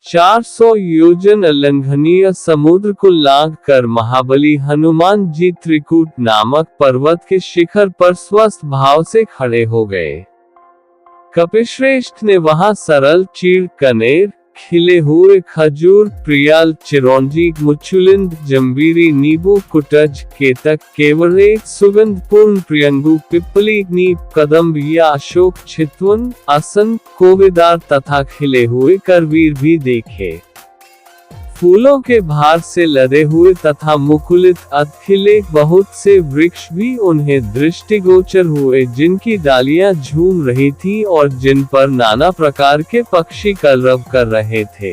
400 योजन अलंघनीय समुद्र को लांघ कर महाबली हनुमान जी त्रिकूट नामक पर्वत के शिखर पर स्वस्थ भाव से खड़े हो गए। कपिश्रेष्ठ ने वहां सरल चीड़, कनेर, खिले हुए खजूर, प्रियाल, चिरौंजी, मुचुलिंद, जंबीरी, नींबू, कुटज, केतक, केवड़े, सुगंधपूर्ण प्रियंगू, पिपली, नीम, कदम्ब या अशोक, चितवन, असन, कोवेदार तथा खिले हुए करवीर भी देखे। फूलों के भार से लदे हुए तथा मुकुलित अधखिले बहुत से वृक्ष भी उन्हें दृष्टिगोचर हुए, जिनकी डालियां झूम रही थीं और जिन पर नाना प्रकार के पक्षी कलरव कर रहे थे।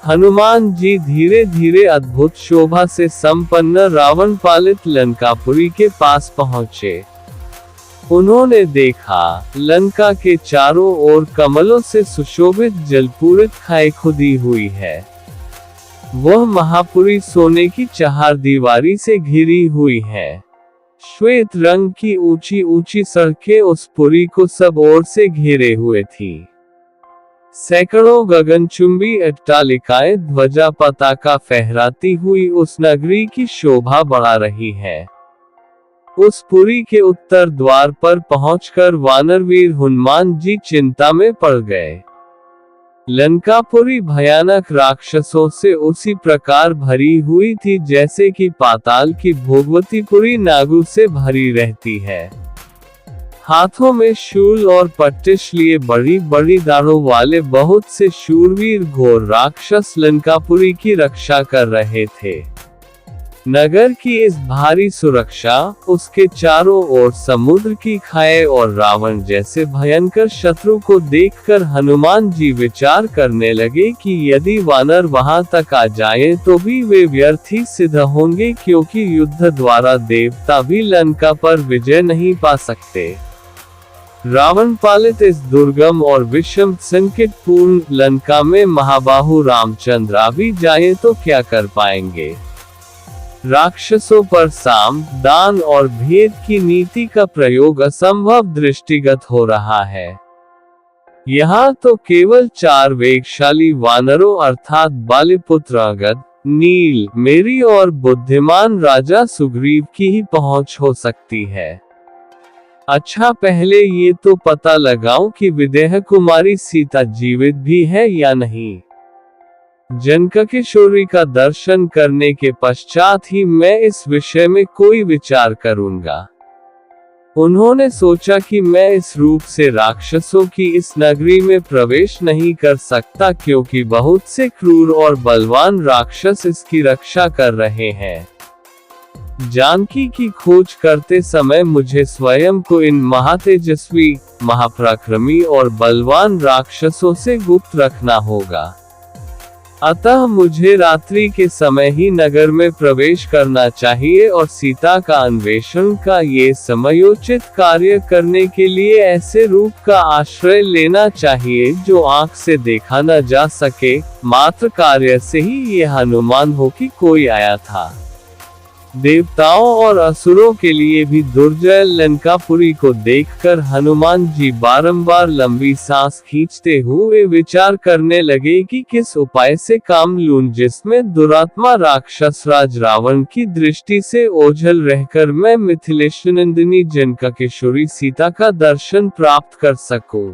हनुमान जी धीरे धीरे अद्भुत शोभा से संपन्न रावण पालित लंकापुरी के पास पहुँचे। उन्होंने देखा, लंका के चारों ओर कमलों से सुशोभित जलपूरित खाई खुदी हुई है। वह महापुरी सोने की चहारदीवारी से घिरी हुई है। श्वेत रंग की ऊंची ऊंची सड़कें उस पुरी को सब ओर से घेरे हुए थी। सैकड़ों गगनचुंबी अट्टालिकाएं ध्वजा पताका फहराती हुई उस नगरी की शोभा बढ़ा रही है। उस पुरी के उत्तर द्वार पर पहुंचकर वानरवीर हनुमान जी चिंता में पड़ गए। लंकापुरी भयानक राक्षसों से उसी प्रकार भरी हुई थी जैसे कि पाताल की भोगवतीपुरी नागु से भरी रहती है। हाथों में शूल और पट्टिश लिए बड़ी बड़ी दाढ़ों वाले बहुत से शूरवीर घोर राक्षस लंकापुरी की रक्षा कर रहे थे। नगर की इस भारी सुरक्षा, उसके चारों ओर समुद्र की खाई और रावण जैसे भयंकर शत्रु को देखकर हनुमान जी विचार करने लगे कि यदि वानर वहां तक आ जाएं तो भी वे व्यर्थ ही सिद्ध होंगे, क्योंकि युद्ध द्वारा देवता भी लंका पर विजय नहीं पा सकते। रावण पालित इस दुर्गम और विषम संकटपूर्ण लंका में महाबाहु रामचंद्र आ भी जाएं तो क्या कर पाएंगे। राक्षसों पर साम, दान और भेद की नीति का प्रयोग असंभव दृष्टिगत हो रहा है। यहाँ तो केवल 4 वेगशाली वानरों अर्थात बालीपुत्र अंगद, नील, मेरी और बुद्धिमान राजा सुग्रीव की ही पहुंच हो सकती है। अच्छा, पहले ये तो पता लगाऊं कि विदेह कुमारी सीता जीवित भी है या नहीं। जनककिशोरी का दर्शन करने के पश्चात ही मैं इस विषय में कोई विचार करूंगा। उन्होंने सोचा कि मैं इस रूप से राक्षसों की इस नगरी में प्रवेश नहीं कर सकता, क्योंकि बहुत से क्रूर और बलवान राक्षस इसकी रक्षा कर रहे हैं। जानकी की खोज करते समय मुझे स्वयं को इन महातेजस्वी, महापराक्रमी और बलवान राक्षसों से गुप्त रखना होगा। अतः मुझे रात्रि के समय ही नगर में प्रवेश करना चाहिए और सीता का अन्वेषण का ये समयोचित कार्य करने के लिए ऐसे रूप का आश्रय लेना चाहिए जो आंख से देखा न जा सके, मात्र कार्य से ही ये अनुमान हो कि कोई आया था। देवताओं और असुरों के लिए भी दुर्जय लंकापुरी को देखकर हनुमान जी बारंबार लंबी सांस खींचते हुए विचार करने लगे कि किस उपाय से काम लूं जिसमें दुरात्मा राक्षस राज रावण की दृष्टि से ओझल रहकर मैं मिथिलेशनंदिनी जनककिशोरी सीता का दर्शन प्राप्त कर सकूं।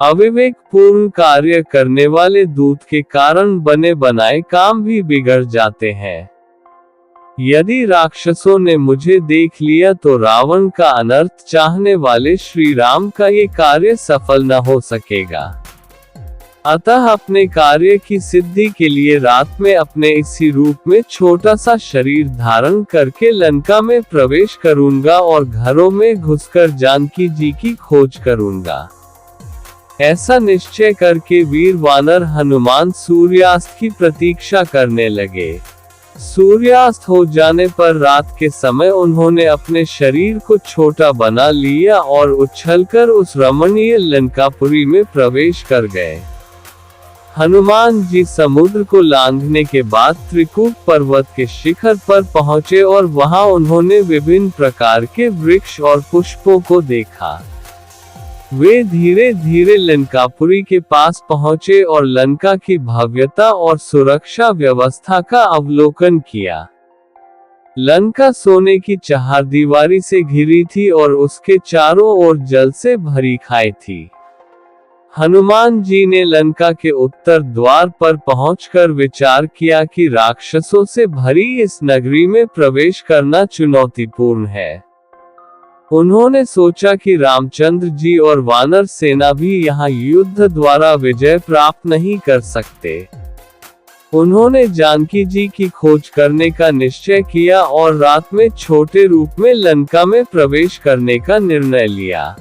अविवेक पूर्ण कार्य करने वाले दूत के कारण बने बनाए काम भी बिगड़ जाते हैं। यदि राक्षसों ने मुझे देख लिया तो रावण का अनर्थ चाहने वाले श्री राम का ये कार्य सफल न हो सकेगा। अतः अपने कार्य की सिद्धि के लिए रात में अपने इसी रूप में छोटा सा शरीर धारण करके लंका में प्रवेश करूंगा और घरों में घुसकर जानकी जी की खोज करूंगा। ऐसा निश्चय करके वीर वानर हनुमान सूर्यास्त की प्रतीक्षा करने लगे। सूर्यास्त हो जाने पर रात के समय उन्होंने अपने शरीर को छोटा बना लिया और उछलकर उस रमणीय लंकापुरी में प्रवेश कर गए। हनुमान जी समुद्र को लांघने के बाद त्रिकूट पर्वत के शिखर पर पहुंचे और वहां उन्होंने विभिन्न प्रकार के वृक्ष और पुष्पों को देखा। वे धीरे धीरे लंकापुरी के पास पहुंचे और लंका की भव्यता और सुरक्षा व्यवस्था का अवलोकन किया। लंका सोने की चहारदीवारी से घिरी थी और उसके चारों ओर जल से भरी खाई थी। हनुमान जी ने लंका के उत्तर द्वार पर पहुंचकर विचार किया कि राक्षसों से भरी इस नगरी में प्रवेश करना चुनौतीपूर्ण है। उन्होंने सोचा कि रामचंद्र जी और वानर सेना भी यहाँ युद्ध द्वारा विजय प्राप्त नहीं कर सकते। उन्होंने जानकी जी की खोज करने का निश्चय किया और रात में छोटे रूप में लंका में प्रवेश करने का निर्णय लिया।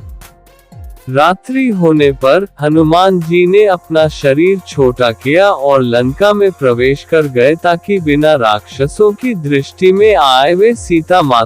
रात्रि होने पर हनुमान जी ने अपना शरीर छोटा किया और लंका में प्रवेश कर गए ताकि बिना राक्षसों की दृष्टि में आए वे सीता माता